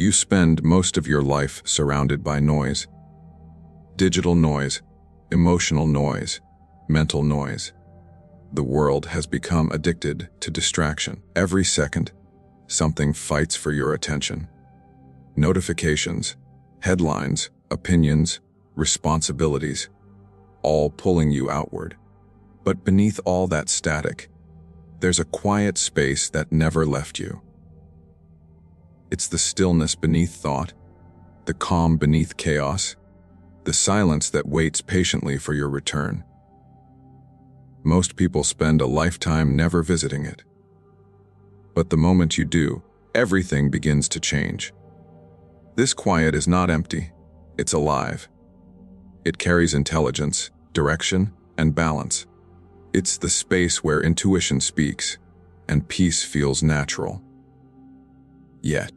You spend most of your life surrounded by noise. Digital noise, emotional noise, mental noise. The world has become addicted to distraction. Every second, something fights for your attention. Notifications, headlines, opinions, responsibilities, all pulling you outward. But beneath all that static, there's a quiet space that never left you. It's the stillness beneath thought, the calm beneath chaos, the silence that waits patiently for your return. Most people spend a lifetime never visiting it. But the moment you do, everything begins to change. This quiet is not empty, it's alive. It carries intelligence, direction, and balance. It's the space where intuition speaks, and peace feels natural. Yet,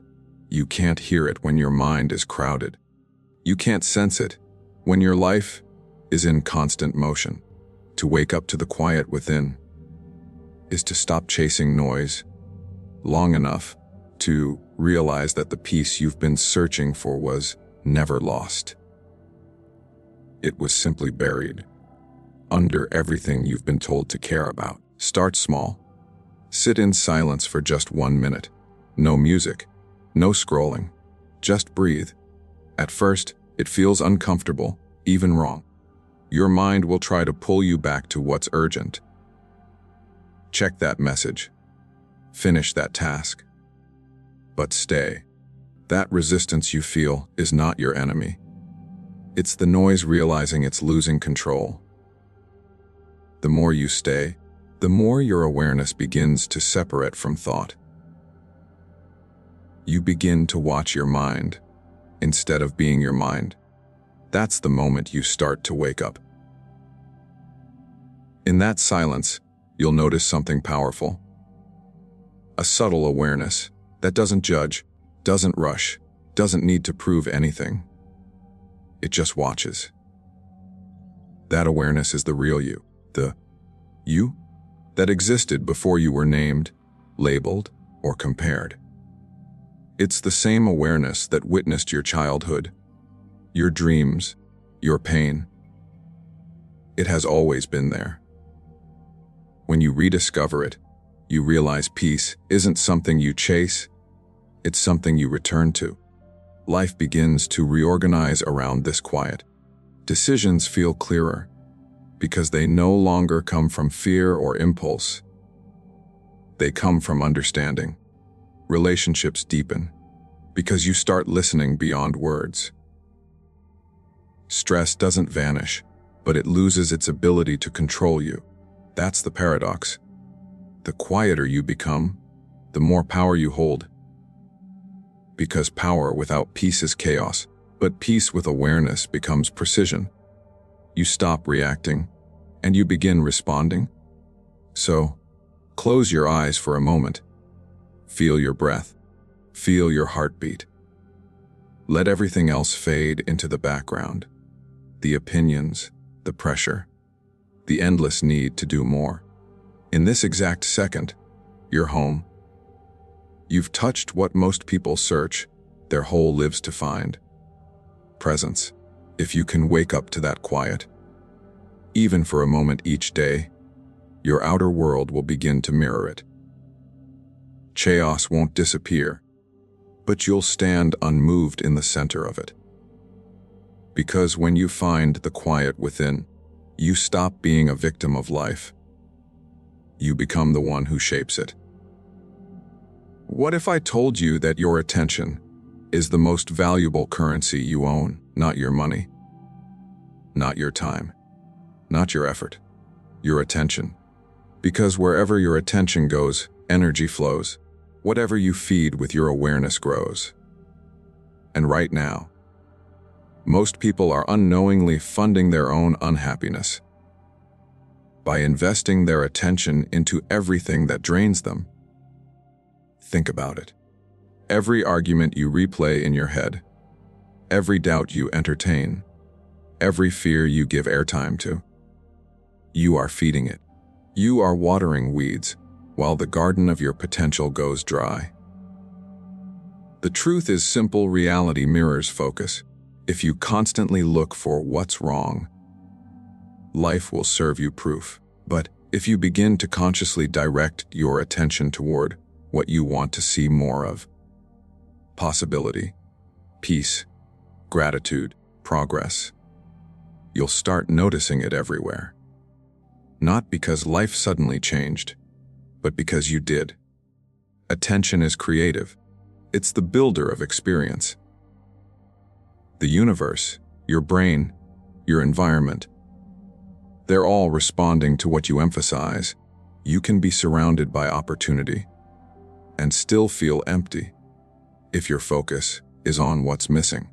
you can't hear it when your mind is crowded. You can't sense it when your life is in constant motion. To wake up to the quiet within is to stop chasing noise long enough to realize that the peace you've been searching for was never lost. It was simply buried under everything you've been told to care about. Start small. Sit in silence for just 1 minute. No music, no scrolling. Just breathe. At first, it feels uncomfortable, even wrong. Your mind will try to pull you back to what's urgent. Check that message. Finish that task. But stay. That resistance you feel is not your enemy. It's the noise realizing it's losing control. The more you stay, the more your awareness begins to separate from thought. You begin to watch your mind instead of being your mind. That's the moment you start to wake up. In that silence, you'll notice something powerful. A subtle awareness that doesn't judge, doesn't rush, doesn't need to prove anything. It just watches. That awareness is the real you, the you that existed before you were named, labeled, or compared. It's the same awareness that witnessed your childhood, your dreams, your pain. It has always been there. When you rediscover it, you realize peace isn't something you chase, it's something you return to. Life begins to reorganize around this quiet. Decisions feel clearer because they no longer come from fear or impulse. They come from understanding. Relationships deepen because you start listening beyond words. Stress doesn't vanish, but it loses its ability to control you. That's the paradox. The quieter you become, the more power you hold. Because power without peace is chaos, but peace with awareness becomes precision. You stop reacting, and you begin responding. So, close your eyes for a moment. Feel your breath. Feel your heartbeat. Let everything else fade into the background. The opinions, the pressure, the endless need to do more. In this exact second, you're home. You've touched what most people search their whole lives to find. Presence. If you can wake up to that quiet, even for a moment each day, your outer world will begin to mirror it. Chaos won't disappear, but you'll stand unmoved in the center of it. Because when you find the quiet within, you stop being a victim of life. You become the one who shapes it. What if I told you that your attention is the most valuable currency you own, not your money, not your time, not your effort, your attention? Because wherever your attention goes, energy flows. Whatever you feed with your awareness grows. And right now, most people are unknowingly funding their own unhappiness by investing their attention into everything that drains them. Think about it. Every argument you replay in your head, every doubt you entertain, every fear you give airtime to, you are feeding it. You are watering weeds while the garden of your potential goes dry. The truth is simple: reality mirrors focus. If you constantly look for what's wrong, life will serve you proof. But if you begin to consciously direct your attention toward what you want to see more of, possibility, peace, gratitude, progress, you'll start noticing it everywhere. Not because life suddenly changed, but because you did. Attention is creative. It's the builder of experience. The universe, your brain, your environment, they're all responding to what you emphasize. You can be surrounded by opportunity and still feel empty if your focus is on what's missing.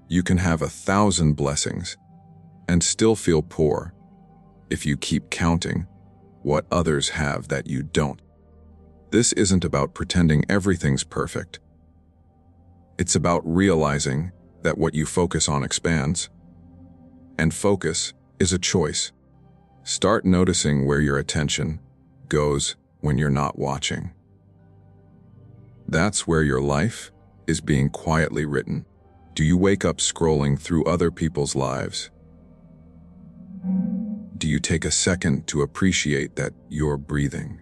You can have 1,000 blessings and still feel poor if you keep counting what others have that you don't. This isn't about pretending everything's perfect. It's about realizing that what you focus on expands, and focus is a choice. Start noticing where your attention goes when you're not watching. That's where your life is being quietly written. Do you wake up scrolling through other people's lives? Do you take a second to appreciate that you're breathing?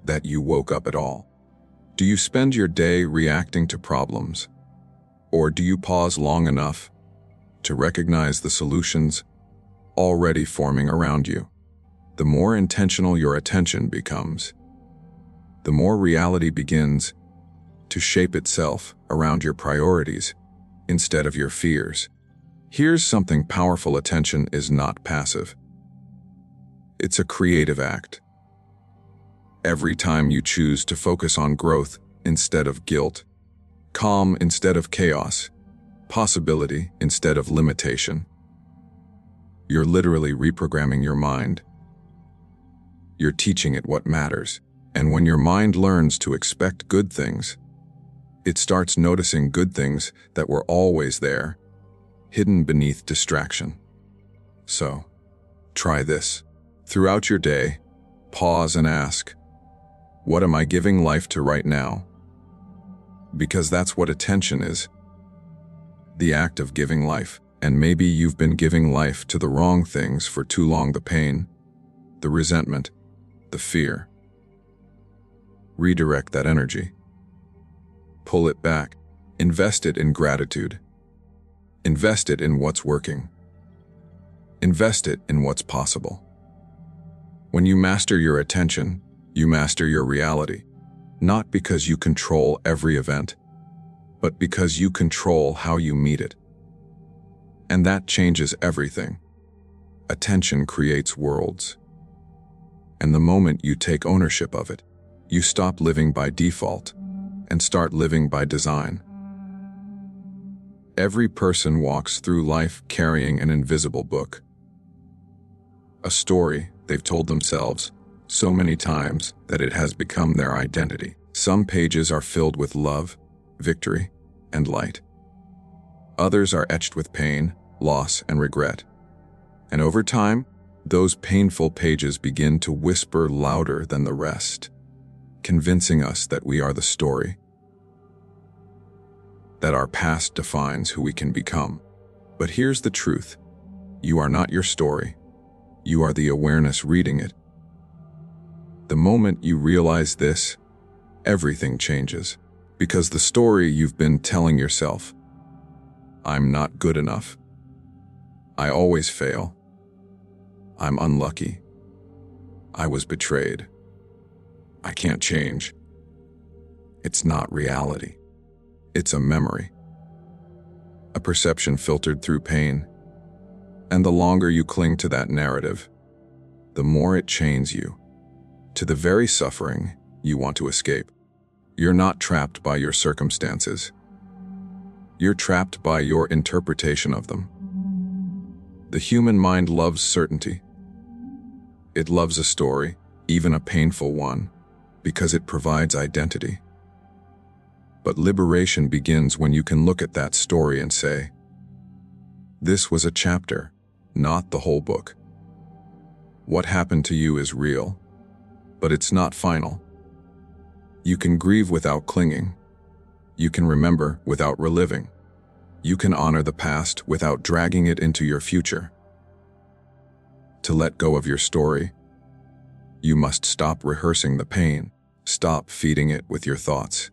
That you woke up at all? Do you spend your day reacting to problems? Or do you pause long enough to recognize the solutions already forming around you? The more intentional your attention becomes, the more reality begins to shape itself around your priorities instead of your fears. Here's something powerful: attention is not passive. It's a creative act. Every time you choose to focus on growth instead of guilt, calm instead of chaos, possibility instead of limitation, you're literally reprogramming your mind. You're teaching it what matters. And when your mind learns to expect good things, it starts noticing good things that were always there, hidden beneath distraction. So, try this. Throughout your day, pause and ask, what am I giving life to right now? Because that's what attention is. The act of giving life. And maybe you've been giving life to the wrong things for too long: the pain, the resentment, the fear. Redirect that energy. Pull it back. Invest it in gratitude. Invest it in what's working. Invest it in what's possible. When you master your attention, you master your reality. Not because you control every event, but because you control how you meet it. And that changes everything. Attention creates worlds. And the moment you take ownership of it, you stop living by default and start living by design. Every person walks through life carrying an invisible book. A story they've told themselves so many times that it has become their identity. Some pages are filled with love, victory, and light. Others are etched with pain, loss, and regret. And over time, those painful pages begin to whisper louder than the rest, convincing us that we are the story, that our past defines who we can become. But here's the truth: you are not your story. You are the awareness reading it. The moment you realize this, everything changes. Because the story you've been telling yourself, I'm not good enough, I always fail, I'm unlucky, I was betrayed, I can't change. It's not reality. It's a memory, a perception filtered through pain. And the longer you cling to that narrative, the more it chains you to the very suffering you want to escape. You're not trapped by your circumstances. You're trapped by your interpretation of them. The human mind loves certainty. It loves a story, even a painful one, because it provides identity. But liberation begins when you can look at that story and say, this was a chapter, not the whole book. What happened to you is real, but it's not final. You can grieve without clinging. You can remember without reliving. You can honor the past without dragging it into your future. To let go of your story, you must stop rehearsing the pain, stop feeding it with your thoughts.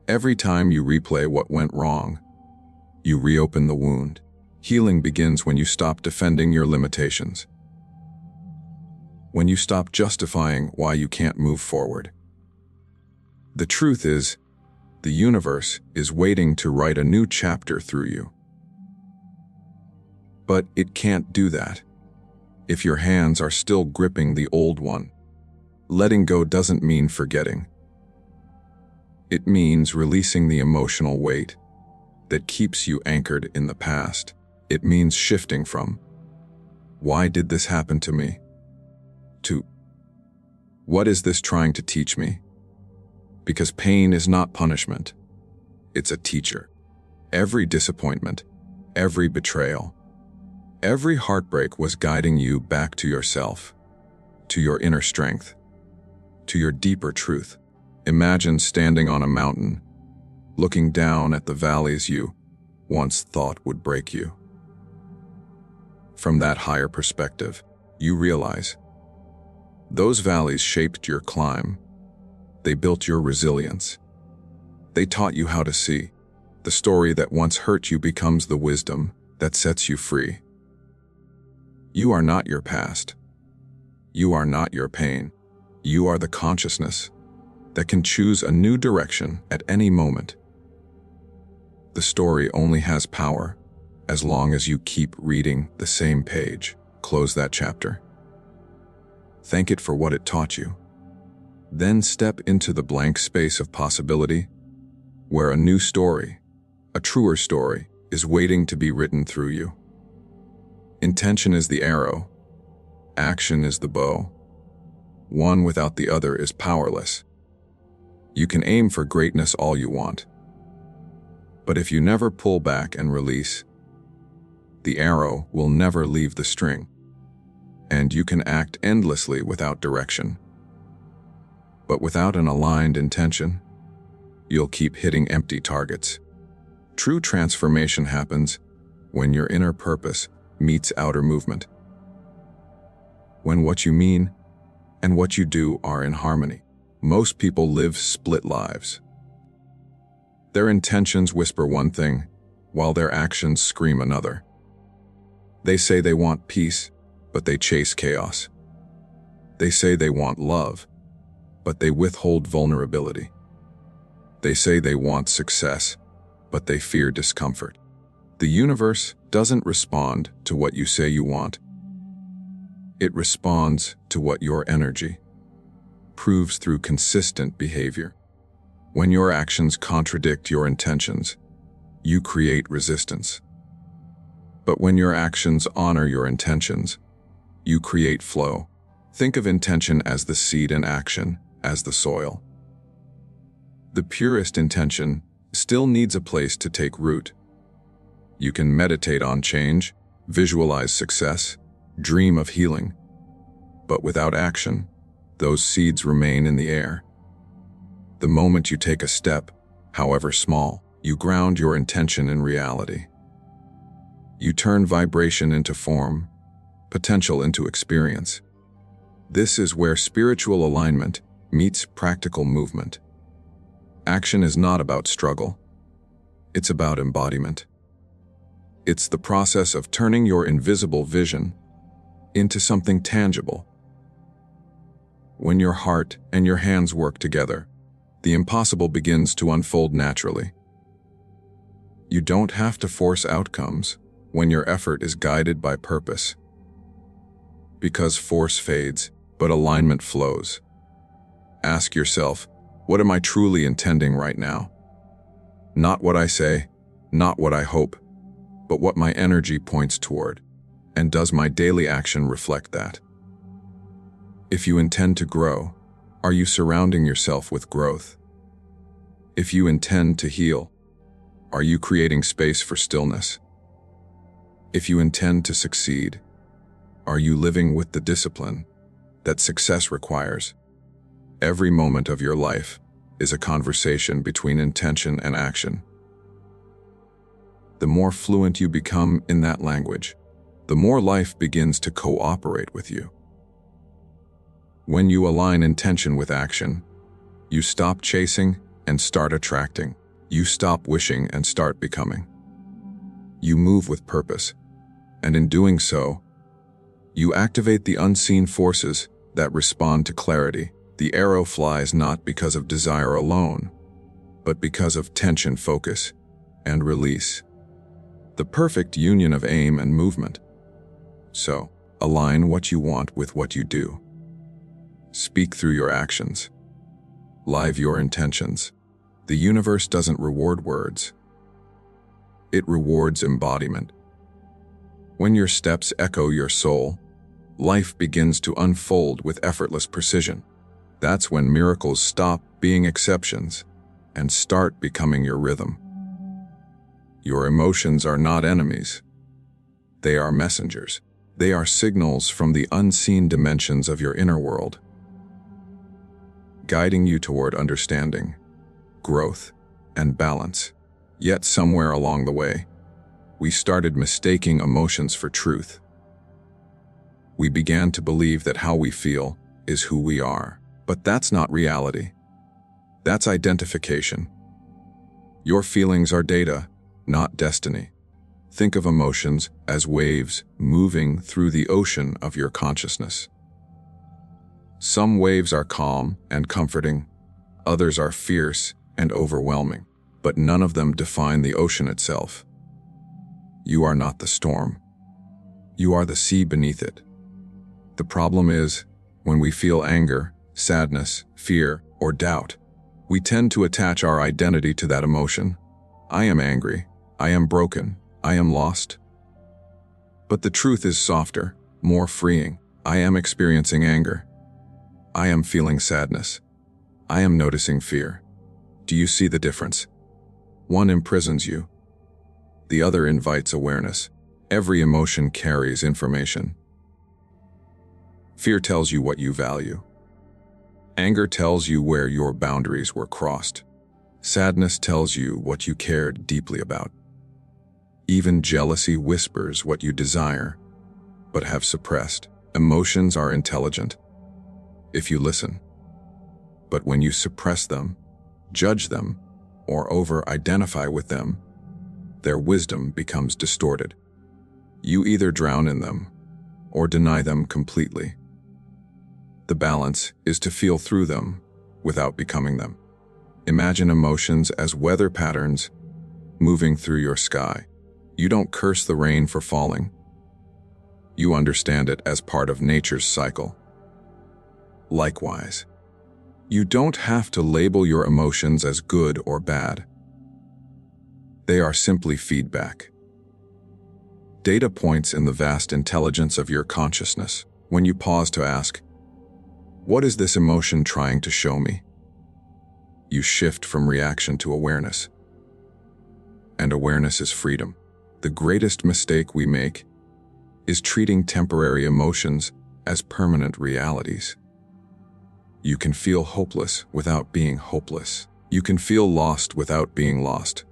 Every time you replay what went wrong, you reopen the wound. Healing begins when you stop defending your limitations. When you stop justifying why you can't move forward. The truth is, the universe is waiting to write a new chapter through you. But it can't do that if your hands are still gripping the old one. Letting go doesn't mean forgetting. It means releasing the emotional weight that keeps you anchored in the past. It means shifting from, "Why did this happen to me?" to, "What is this trying to teach me?" Because pain is not punishment. It's a teacher. Every disappointment, every betrayal, every heartbreak was guiding you back to yourself, to your inner strength, to your deeper truth. Imagine standing on a mountain, looking down at the valleys you once thought would break you. From that higher perspective, you realize those valleys shaped your climb. They built your resilience. They taught you how to see. The story that once hurt you becomes the wisdom that sets you free. You are not your past. You are not your pain. You are the consciousness that can choose a new direction at any moment. The story only has power as long as you keep reading the same page. Close that chapter. Thank it for what it taught you. Then step into the blank space of possibility, where a new story, a truer story, is waiting to be written through you. Intention is the arrow. Action is the bow. One without the other is powerless. You can aim for greatness all you want. But if you never pull back and release, the arrow will never leave the string. And you can act endlessly without direction. But without an aligned intention, you'll keep hitting empty targets. True transformation happens when your inner purpose meets outer movement. When what you mean and what you do are in harmony. Most people live split lives. Their intentions whisper one thing, while their actions scream another. They say they want peace, but they chase chaos. They say they want love, but they withhold vulnerability. They say they want success, but they fear discomfort. The universe doesn't respond to what you say you want. It responds to what your energy proves through consistent behavior. When your actions contradict your intentions, you create resistance. But when your actions honor your intentions, you create flow. Think of intention as the seed and action as the soil. The purest intention still needs a place to take root. You can meditate on change, visualize success, dream of healing. But without action, those seeds remain in the air. The moment you take a step, however small, you ground your intention in reality. You turn vibration into form, potential into experience. This is where spiritual alignment meets practical movement. Action is not about struggle. It's about embodiment. It's the process of turning your invisible vision into something tangible. When your heart and your hands work together, the impossible begins to unfold naturally. You don't have to force outcomes when your effort is guided by purpose. Because force fades, but alignment flows. Ask yourself, what am I truly intending right now? Not what I say, not what I hope, but what my energy points toward. And does my daily action reflect that? If you intend to grow, are you surrounding yourself with growth? If you intend to heal, are you creating space for stillness? If you intend to succeed, are you living with the discipline that success requires? Every moment of your life is a conversation between intention and action. The more fluent you become in that language, the more life begins to cooperate with you. When you align intention with action, you stop chasing and start attracting. You stop wishing and start becoming. You move with purpose, and in doing so, you activate the unseen forces that respond to clarity. The arrow flies not because of desire alone, but because of tension, focus, and release. The perfect union of aim and movement. So, align what you want with what you do. Speak through your actions. Live your intentions. The universe doesn't reward words. It rewards embodiment. When your steps echo your soul, life begins to unfold with effortless precision. That's when miracles stop being exceptions and start becoming your rhythm. Your emotions are not enemies. They are messengers. They are signals from the unseen dimensions of your inner world, guiding you toward understanding, growth, and balance. Yet somewhere along the way, we started mistaking emotions for truth. We began to believe that how we feel is who we are, but that's not reality. That's identification. Your feelings are data, not destiny. Think of emotions as waves moving through the ocean of your consciousness. Some waves are calm and comforting, others are fierce and overwhelming, but none of them define the ocean itself. You are not the storm. You are the sea beneath it. The problem is, when we feel anger, sadness, fear, or doubt, we tend to attach our identity to that emotion. I am angry. I am broken. I am lost. But the truth is softer, more freeing. I am experiencing anger. I am feeling sadness. I am noticing fear. Do you see the difference? One imprisons you. The other invites awareness. Every emotion carries information. Fear tells you what you value. Anger tells you where your boundaries were crossed. Sadness tells you what you cared deeply about. Even jealousy whispers what you desire, but have suppressed. Emotions are intelligent if you listen. But when you suppress them, judge them, or over-identify with them, their wisdom becomes distorted. You either drown in them or deny them completely. The balance is to feel through them without becoming them. Imagine emotions as weather patterns moving through your sky. You don't curse the rain for falling. You understand it as part of nature's cycle. Likewise, you don't have to label your emotions as good or bad. They are simply feedback. Data points in the vast intelligence of your consciousness. When you pause to ask, what is this emotion trying to show me? You shift from reaction to awareness. And awareness is freedom. The greatest mistake we make is treating temporary emotions as permanent realities. You can feel hopeless without being hopeless. You can feel lost without being lost.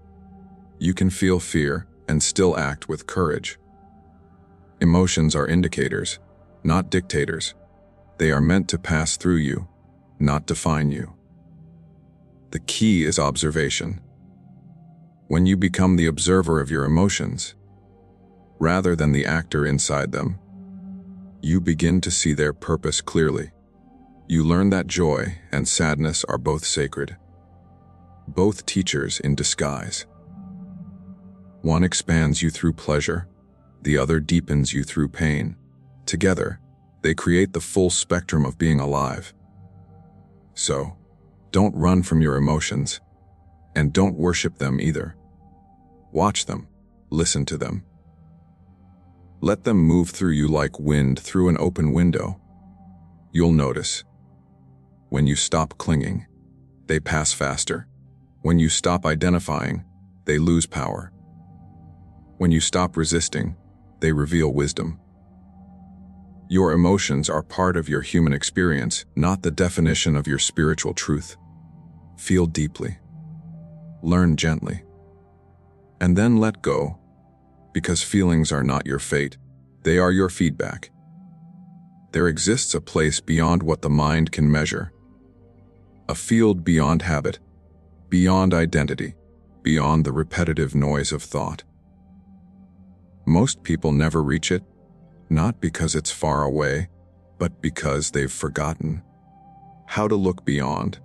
You can feel fear and still act with courage. Emotions are indicators, not dictators. They are meant to pass through you, not define you. The key is observation. When you become the observer of your emotions, rather than the actor inside them, you begin to see their purpose clearly. You learn that joy and sadness are both sacred, both teachers in disguise. One expands you through pleasure, the other deepens you through pain. Together, they create the full spectrum of being alive. So, don't run from your emotions, and don't worship them either. Watch them, listen to them. Let them move through you like wind through an open window. You'll notice. When you stop clinging, they pass faster. When you stop identifying, they lose power. When you stop resisting, they reveal wisdom. Your emotions are part of your human experience, not the definition of your spiritual truth. Feel deeply. Learn gently. And then let go, because feelings are not your fate, they are your feedback. There exists a place beyond what the mind can measure, a field beyond habit, beyond identity, beyond the repetitive noise of thought. Most people never reach it, not because it's far away, but because they've forgotten how to look beyond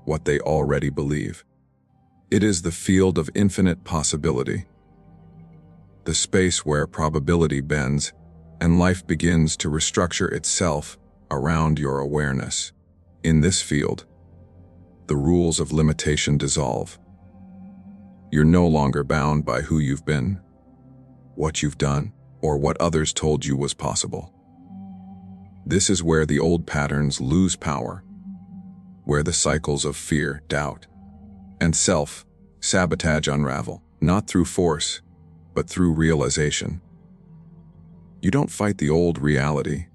what they already believe. It is the field of infinite possibility, the space where probability bends and life begins to restructure itself around your awareness. In this field, the rules of limitation dissolve. You're no longer bound by who you've been, what you've done, or what others told you was possible. This is where the old patterns lose power, where the cycles of fear, doubt, and self-sabotage unravel, not through force, but through realization. You don't fight the old reality,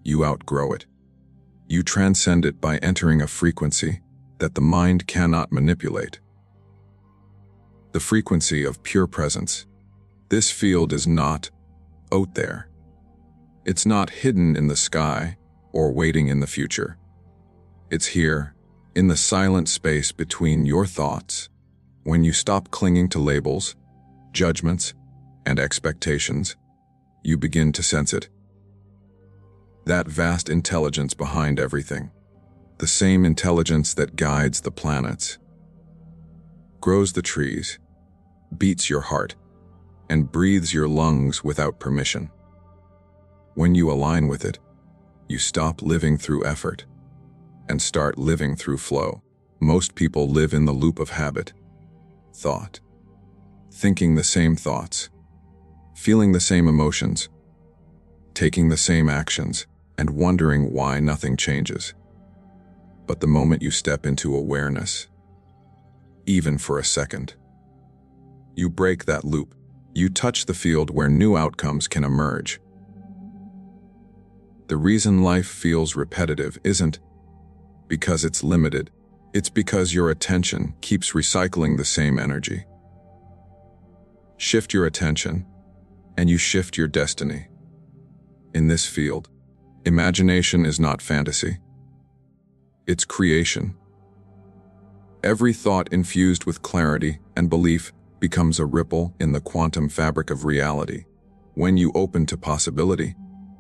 you outgrow it. You transcend it by entering a frequency that the mind cannot manipulate. The frequency of pure presence. This field is not out there. It's not hidden in the sky or waiting in the future. It's here, in the silent space between your thoughts. When you stop clinging to labels, judgments, and expectations, you begin to sense it. That vast intelligence behind everything, the same intelligence that guides the planets, grows the trees, beats your heart, and breathes your lungs without permission. When you align with it, you stop living through effort and start living through flow. Most people live in the loop of habit, thought, thinking the same thoughts, feeling the same emotions, taking the same actions, and wondering why nothing changes. But the moment you step into awareness, even for a second, you break that loop. You touch the field where new outcomes can emerge. The reason life feels repetitive isn't because it's limited, it's because your attention keeps recycling the same energy. Shift your attention, and you shift your destiny. In this field, imagination is not fantasy. It's creation. Every thought infused with clarity and belief becomes a ripple in the quantum fabric of reality. When you open to possibility,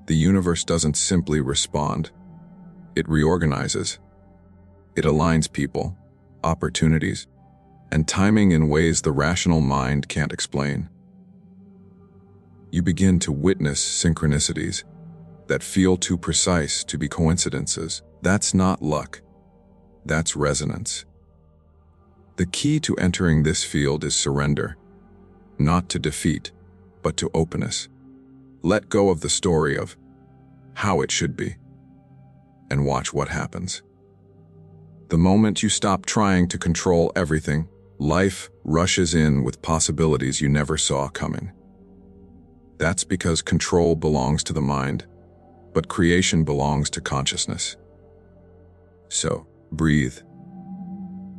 the universe doesn't simply respond. It reorganizes. It aligns people, opportunities, and timing in ways the rational mind can't explain. You begin to witness synchronicities that feel too precise to be coincidences. That's not luck. That's resonance. The key to entering this field is surrender, not to defeat, but to openness. Let go of the story of how it should be, and watch what happens. The moment you stop trying to control everything, life rushes in with possibilities you never saw coming. That's because control belongs to the mind, but creation belongs to consciousness. So, breathe.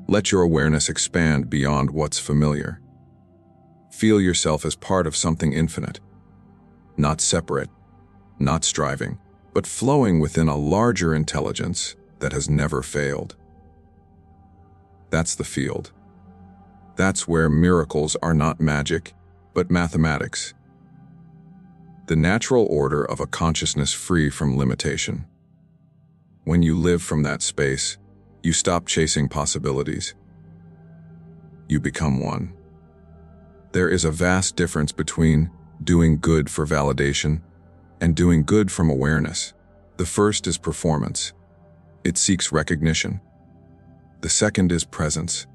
Let your awareness expand beyond what's familiar. Feel yourself as part of something infinite, not separate, not striving, but flowing within a larger intelligence that has never failed. That's the field. That's where miracles are not magic, but mathematics. The natural order of a consciousness free from limitation. When you live from that space, you stop chasing possibilities. You become one. There is a vast difference between doing good for validation and doing good from awareness. The first is performance. It seeks recognition. The second is presence.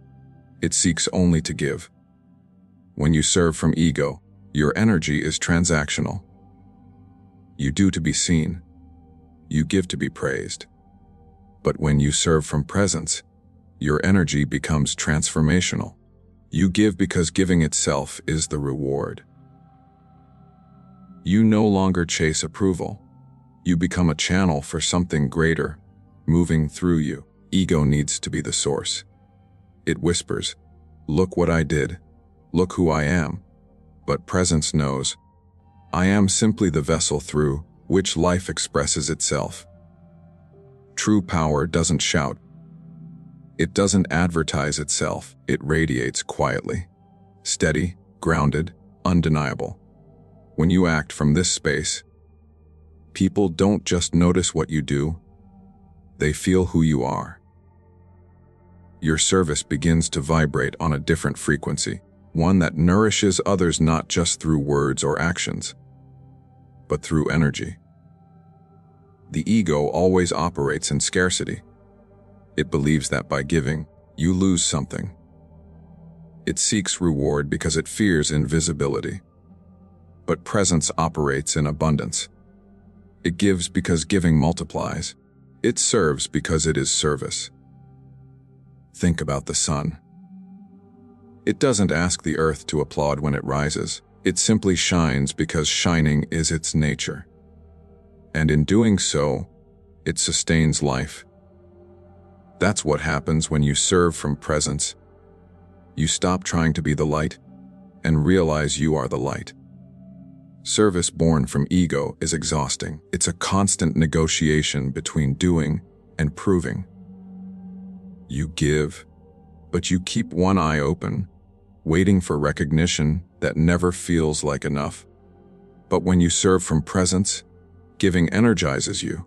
It seeks only to give. When you serve from ego, your energy is transactional. You do to be seen. You give to be praised. But when you serve from presence, your energy becomes transformational. You give because giving itself is the reward. You no longer chase approval. You become a channel for something greater, moving through you. Ego needs to be the source. It whispers, "Look what I did. Look who I am." But presence knows, "I am simply the vessel through which life expresses itself." True power doesn't shout. It doesn't advertise itself. It radiates quietly, steady, grounded, undeniable. When you act from this space, people don't just notice what you do, they feel who you are. Your service begins to vibrate on a different frequency, one that nourishes others not just through words or actions, but through energy. The ego always operates in scarcity. It believes that by giving, you lose something. It seeks reward because it fears invisibility. But presence operates in abundance. It gives because giving multiplies. It serves because it is service. Think about the sun. It doesn't ask the earth to applaud when it rises. It simply shines because shining is its nature. And in doing so, it sustains life. That's what happens when you serve from presence. You stop trying to be the light and realize you are the light. Service born from ego is exhausting. It's a constant negotiation between doing and proving. You give, but you keep one eye open, waiting for recognition that never feels like enough. But when you serve from presence, giving energizes you.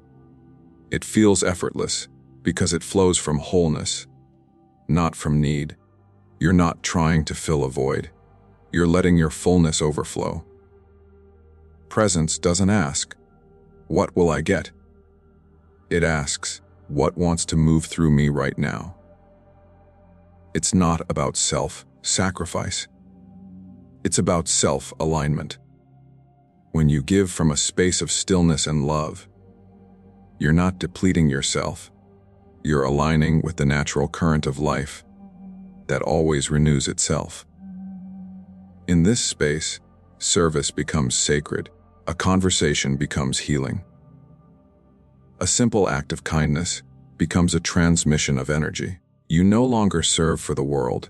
It feels effortless because it flows from wholeness, not from need. You're not trying to fill a void. You're letting your fullness overflow. Presence doesn't ask, "What will I get?" It asks, "What wants to move through me right now?" It's not about self-sacrifice. It's about self-alignment. When you give from a space of stillness and love, you're not depleting yourself. You're aligning with the natural current of life that always renews itself. In this space, service becomes sacred. A conversation becomes healing. A simple act of kindness becomes a transmission of energy. You no longer serve for the world.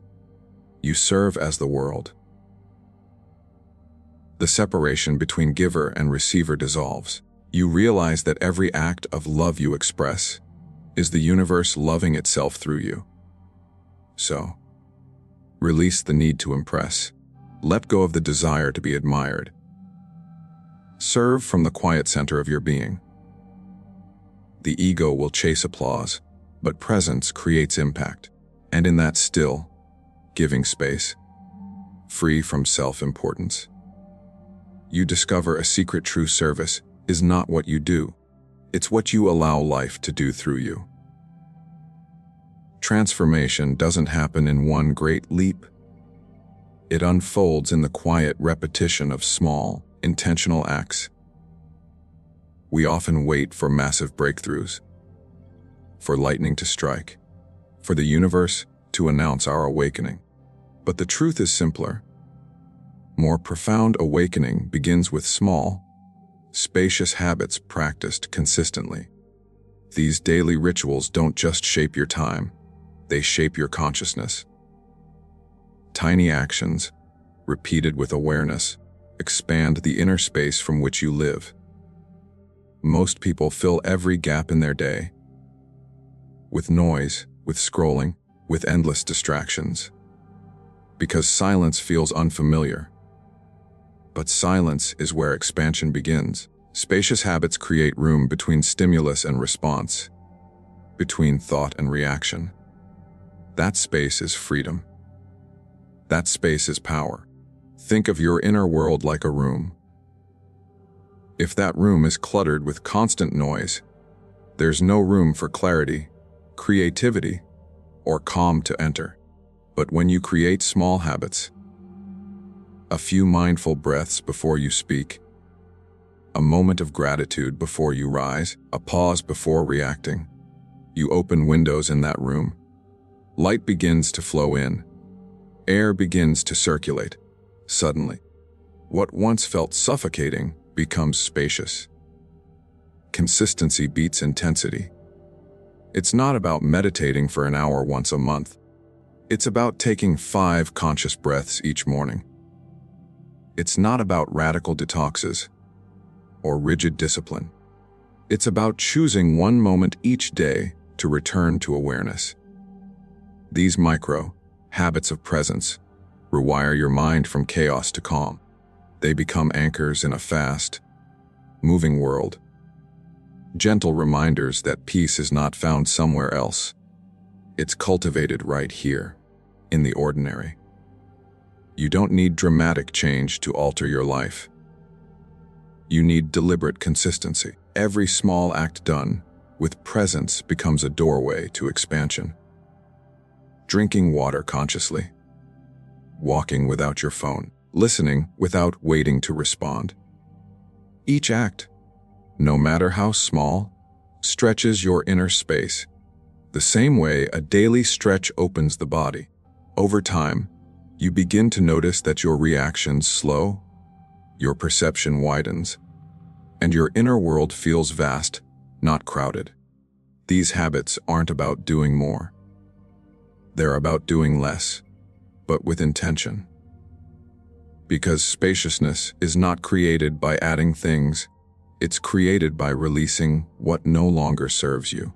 You serve as the world. The separation between giver and receiver dissolves. You realize that every act of love you express is the universe loving itself through you. So, release the need to impress. Let go of the desire to be admired. Serve from the quiet center of your being. The ego will chase applause, but presence creates impact. And in that still, giving space, free from self-importance, you discover a secret. True service is not what you do. It's what you allow life to do through you. Transformation doesn't happen in one great leap. It unfolds in the quiet repetition of small, intentional acts. We often wait for massive breakthroughs, for lightning to strike, for the universe to announce our awakening. But the truth is simpler. More profound awakening begins with small, spacious habits practiced consistently. These daily rituals don't just shape your time, they shape your consciousness. Tiny actions, repeated with awareness, expand the inner space from which you live. Most people fill every gap in their day with noise, with scrolling, with endless distractions, because silence feels unfamiliar. But silence is where expansion begins. Spacious habits create room between stimulus and response, between thought and reaction. That space is freedom. That space is power. Think of your inner world like a room. If that room is cluttered with constant noise, there's no room for clarity, creativity, or calm to enter. But when you create small habits, a few mindful breaths before you speak, a moment of gratitude before you rise, a pause before reacting, you open windows in that room. Light begins to flow in. Air begins to circulate. Suddenly, what once felt suffocating becomes spacious. consistency beats intensity. It's not about meditating for an hour once a month. It's about taking 5 conscious breaths each morning. It's not about radical detoxes or rigid discipline. It's about choosing one moment each day to return to awareness. These micro habits of presence rewire your mind from chaos to calm. They become anchors in a fast, moving world. Gentle reminders that peace is not found somewhere else. It's cultivated right here, in the ordinary. You don't need dramatic change to alter your life. You need deliberate consistency. Every small act done with presence becomes a doorway to expansion. Drinking water consciously, walking without your phone, listening without waiting to respond. Each act, no matter how small, stretches your inner space, the same way a daily stretch opens the body. Over time, you begin to notice that your reactions slow, your perception widens, and your inner world feels vast, not crowded. These habits aren't about doing more. They're about doing less, but with intention. Because spaciousness is not created by adding things, it's created by releasing what no longer serves you.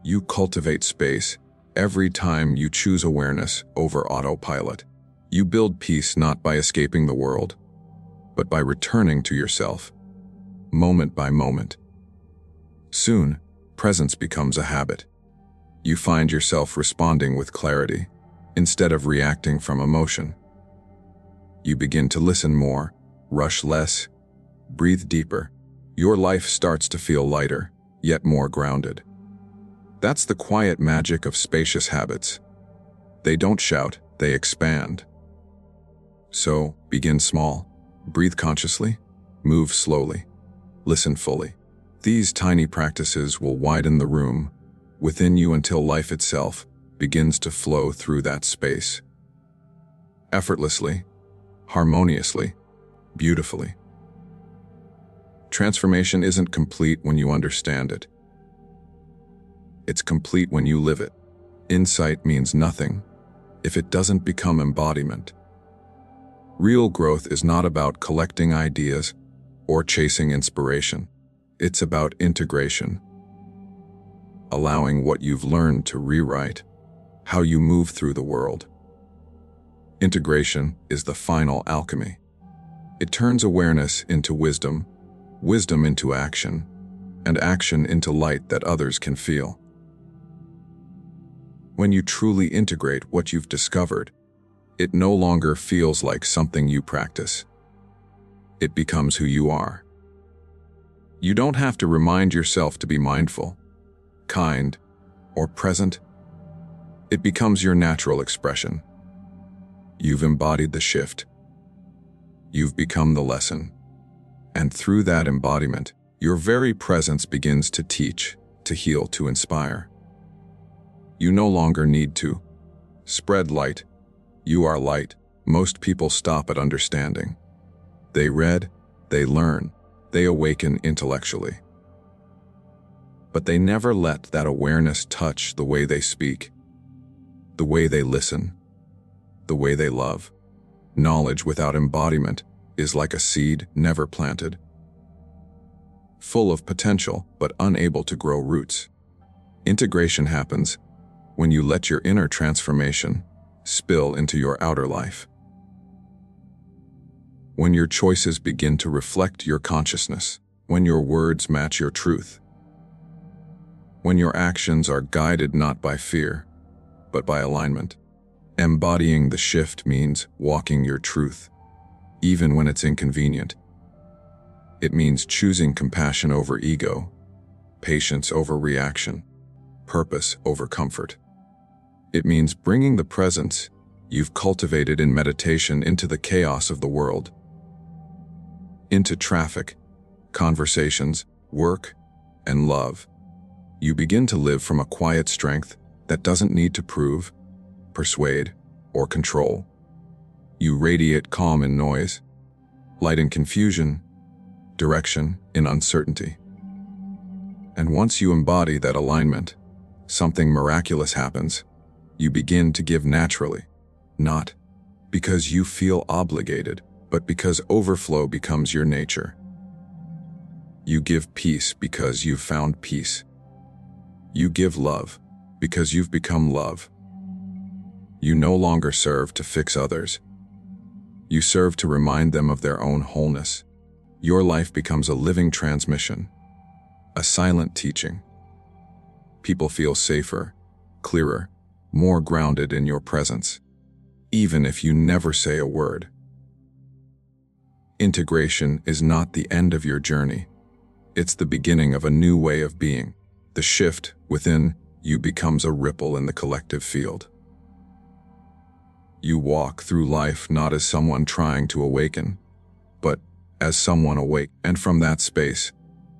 You cultivate space every time you choose awareness over autopilot. You build peace not by escaping the world, but by returning to yourself, moment by moment. Soon, presence becomes a habit. You find yourself responding with clarity, instead of reacting from emotion. You begin to listen more, rush less, breathe deeper. Your life starts to feel lighter, yet more grounded. That's the quiet magic of spacious habits. They don't shout, they expand. So, begin small, breathe consciously, move slowly, listen fully. These tiny practices will widen the room within you until life itself begins to flow through that space. Effortlessly, harmoniously, beautifully. Transformation isn't complete when you understand it. It's complete when you live it. Insight means nothing if it doesn't become embodiment. Real growth is not about collecting ideas or chasing inspiration. It's about integration. Allowing what you've learned to rewrite how you move through the world. Integration is the final alchemy. It turns awareness into wisdom, wisdom into action, and action into light that others can feel. When you truly integrate what you've discovered, it no longer feels like something you practice. It becomes who you are. You don't have to remind yourself to be mindful, kind, or present. It becomes your natural expression. You've embodied the shift. You've become the lesson. And through that embodiment, your very presence begins to teach, to heal, to inspire. You no longer need to spread light. You are light. Most people stop at understanding. They read, they learn, they awaken intellectually. But they never let that awareness touch the way they speak, the way they listen, the way they love. Knowledge without embodiment is like a seed never planted, full of potential but unable to grow roots. Integration happens when you let your inner transformation spill into your outer life. When your choices begin to reflect your consciousness, when your words match your truth, when your actions are guided not by fear, but by alignment. Embodying the shift means walking your truth, even when it's inconvenient. It means choosing compassion over ego, patience over reaction, purpose over comfort. It means bringing the presence you've cultivated in meditation into the chaos of the world, into traffic, conversations, work, and love. You begin to live from a quiet strength that doesn't need to prove, persuade, or control. You radiate calm in noise, light in confusion, direction in uncertainty. And once you embody that alignment, something miraculous happens. You begin to give naturally, not because you feel obligated, but because overflow becomes your nature. You give peace because you've found peace. You give love because you've become love. You no longer serve to fix others. You serve to remind them of their own wholeness. Your life becomes a living transmission, a silent teaching. People feel safer, clearer, more grounded in your presence, even if you never say a word. Integration is not the end of your journey. It's the beginning of a new way of being. The shift within you becomes a ripple in the collective field. You walk through life not as someone trying to awaken, but as someone awake, and from that space,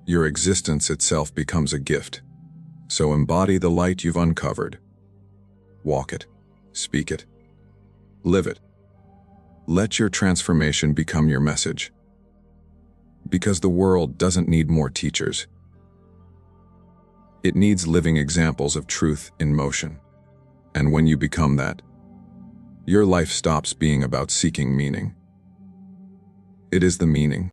your existence itself becomes a gift. So embody the light you've uncovered. Walk it, speak it, live it. Let your transformation become your message. Because the world doesn't need more teachers. It needs living examples of truth in motion. And when you become that, your life stops being about seeking meaning. It is the meaning